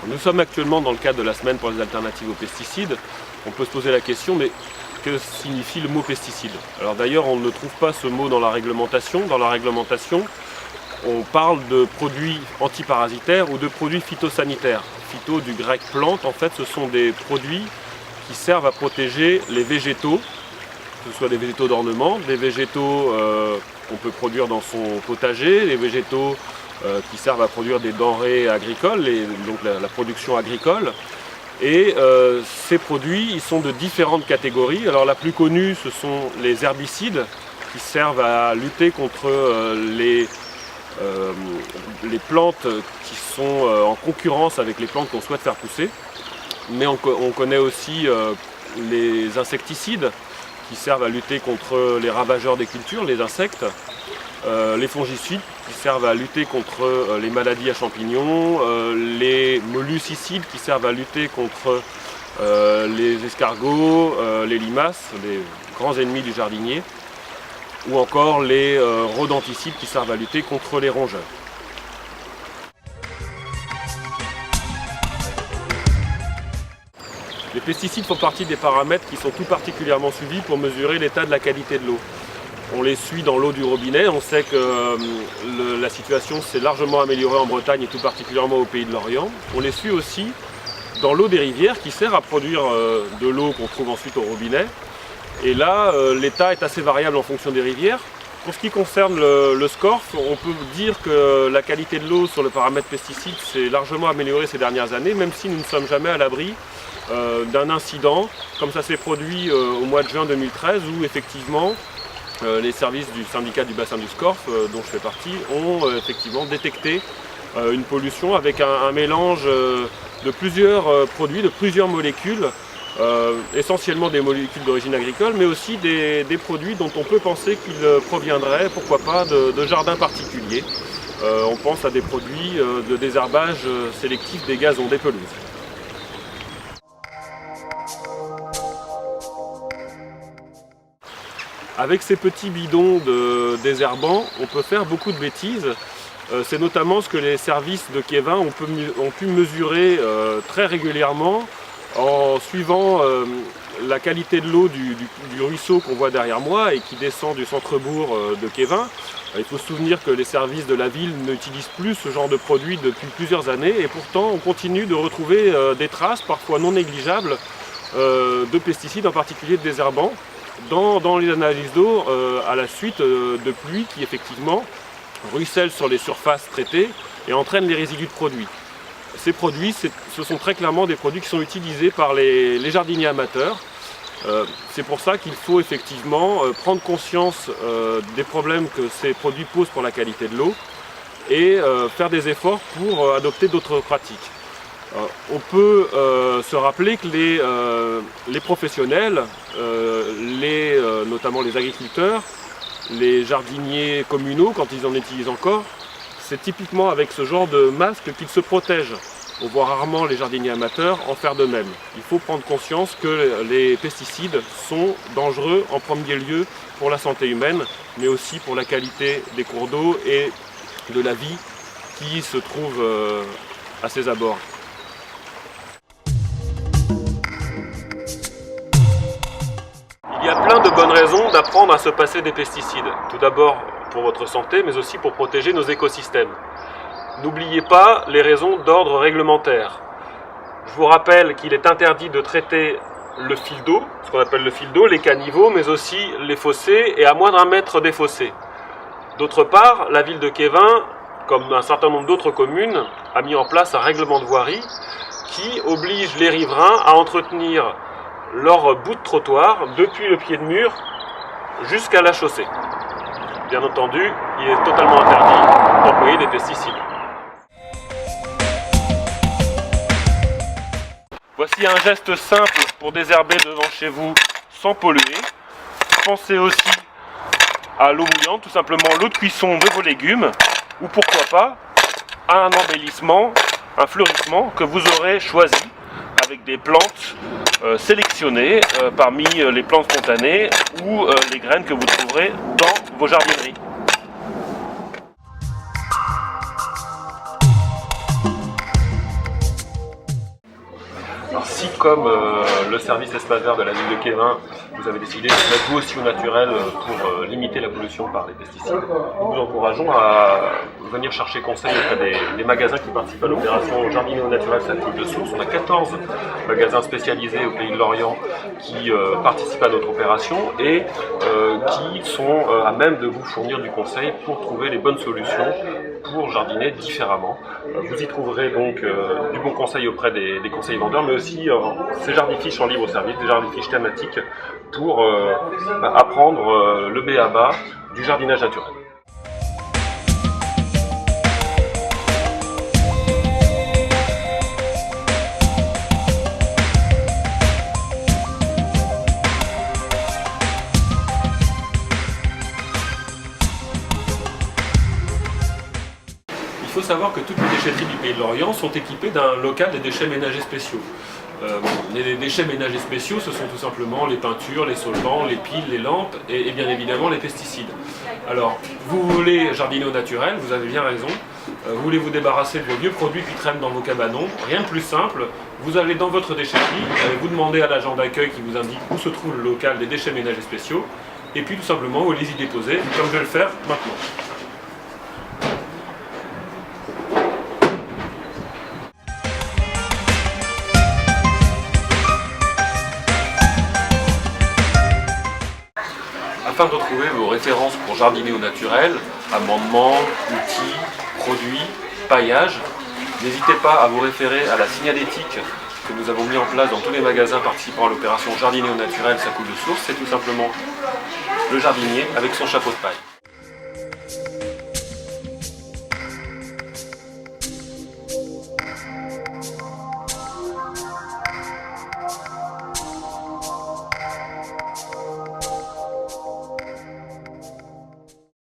Nous sommes actuellement dans le cadre de la semaine pour les alternatives aux pesticides. On peut se poser la question, mais que signifie le mot pesticide? Alors d'ailleurs, on ne trouve pas ce mot dans la réglementation. Dans la réglementation, on parle de produits antiparasitaires ou de produits phytosanitaires. Phyto du grec plante, en fait, ce sont des produits qui servent à protéger les végétaux, que ce soit des végétaux d'ornement, des végétaux qu'on peut produire dans son potager, des végétaux qui servent à produire des denrées agricoles, et donc la production agricole. Et ces produits, ils sont de différentes catégories. Alors la plus connue, ce sont les herbicides qui servent à lutter contre les plantes qui sont en concurrence avec les plantes qu'on souhaite faire pousser. Mais on connaît aussi les insecticides qui servent à lutter contre les ravageurs des cultures, les insectes. Les fongicides qui servent à lutter contre les maladies à champignons, les molluscicides qui servent à lutter contre les escargots, les limaces, les grands ennemis du jardinier, ou encore les rodenticides qui servent à lutter contre les rongeurs. Les pesticides font partie des paramètres qui sont tout particulièrement suivis pour mesurer l'état de la qualité de l'eau. On les suit dans l'eau du robinet, on sait que la situation s'est largement améliorée en Bretagne et tout particulièrement au Pays de Lorient. On les suit aussi dans l'eau des rivières qui sert à produire de l'eau qu'on trouve ensuite au robinet. Et là, l'état est assez variable en fonction des rivières. Pour ce qui concerne le SCORF, on peut dire que la qualité de l'eau sur le paramètre pesticide s'est largement améliorée ces dernières années, même si nous ne sommes jamais à l'abri d'un incident, comme ça s'est produit au mois de juin 2013, où effectivement les services du syndicat du bassin du SCORF, dont je fais partie, ont effectivement détecté une pollution avec un mélange de plusieurs produits, de plusieurs molécules, essentiellement des molécules d'origine agricole, mais aussi des produits dont on peut penser qu'ils proviendraient, pourquoi pas, de jardins particuliers. On pense à des produits de désherbage sélectif des gazons, des pelouses. Avec ces petits bidons de désherbants, on peut faire beaucoup de bêtises. C'est notamment ce que les services de Kévin ont pu mesurer très régulièrement en suivant la qualité de l'eau du ruisseau qu'on voit derrière moi et qui descend du centre-bourg de Kévin. Il faut se souvenir que les services de la ville n'utilisent plus ce genre de produit depuis plusieurs années et pourtant on continue de retrouver des traces, parfois non négligeables, de pesticides, en particulier de désherbants, dans les analyses d'eau à la suite de pluies qui effectivement ruissellent sur les surfaces traitées et entraînent les résidus de produits. Ces produits, ce sont très clairement des produits qui sont utilisés par les jardiniers amateurs. C'est pour ça qu'il faut effectivement prendre conscience des problèmes que ces produits posent pour la qualité de l'eau et faire des efforts pour adopter d'autres pratiques. On peut se rappeler que les professionnels, notamment les agriculteurs, les jardiniers communaux, quand ils en utilisent encore, c'est typiquement avec ce genre de masque qu'ils se protègent. On voit rarement les jardiniers amateurs en faire de même. Il faut prendre conscience que les pesticides sont dangereux en premier lieu pour la santé humaine, mais aussi pour la qualité des cours d'eau et de la vie qui se trouve à ses abords. Il y a plein de bonnes raisons d'apprendre à se passer des pesticides. Tout d'abord pour votre santé, mais aussi pour protéger nos écosystèmes. N'oubliez pas les raisons d'ordre réglementaire. Je vous rappelle qu'il est interdit de traiter le fil d'eau, ce qu'on appelle le fil d'eau, les caniveaux, mais aussi les fossés et à moins d'1 mètre des fossés. D'autre part, la ville de Kévin, comme un certain nombre d'autres communes, a mis en place un règlement de voirie qui oblige les riverains à entretenir leur bout de trottoir depuis le pied de mur jusqu'à la chaussée. Bien entendu, il est totalement interdit d'employer des pesticides. Voici un geste simple pour désherber devant chez vous sans polluer. Pensez aussi à l'eau bouillante, tout simplement l'eau de cuisson de vos légumes, ou pourquoi pas à un embellissement, un fleurissement que vous aurez choisi avec des plantes sélectionnées parmi les plantes spontanées ou les graines que vous trouverez dans vos jardineries. Alors, si comme le service espace vert de la ville de Quévin, vous avez décidé de mettre vous aussi au naturel pour limiter la pollution par les pesticides, nous vous encourageons à venir chercher conseil auprès des magasins qui participent à l'opération Jardiner au naturel, ça coule de source. On a 14 magasins spécialisés au Pays de Lorient qui participent à notre opération et qui sont à même de vous fournir du conseil pour trouver les bonnes solutions pour jardiner différemment. Vous y trouverez donc du bon conseil auprès des conseillers vendeurs, mais aussi ces jardifiches en libre service, des jardifiches thématiques pour apprendre le b.a.-ba du jardinage naturel. Il faut savoir que toutes les déchetteries du Pays de Lorient sont équipées d'un local des déchets ménagers spéciaux. Les déchets ménagers spéciaux, ce sont tout simplement les peintures, les solvants, les piles, les lampes et bien évidemment les pesticides. Alors, vous voulez jardiner au naturel, vous avez bien raison. Vous voulez vous débarrasser de vos vieux produits qui traînent dans vos cabanons. Rien de plus simple, vous allez dans votre déchetterie, vous demandez à l'agent d'accueil qui vous indique où se trouve le local des déchets ménagers spéciaux, et puis tout simplement vous allez y déposer, comme je vais le faire maintenant. Afin de retrouver vos références pour jardiner au naturel, amendements, outils, produits, paillage, n'hésitez pas à vous référer à la signalétique que nous avons mis en place dans tous les magasins participant à l'opération Jardiner au naturel, ça coule de source. C'est tout simplement le jardinier avec son chapeau de paille.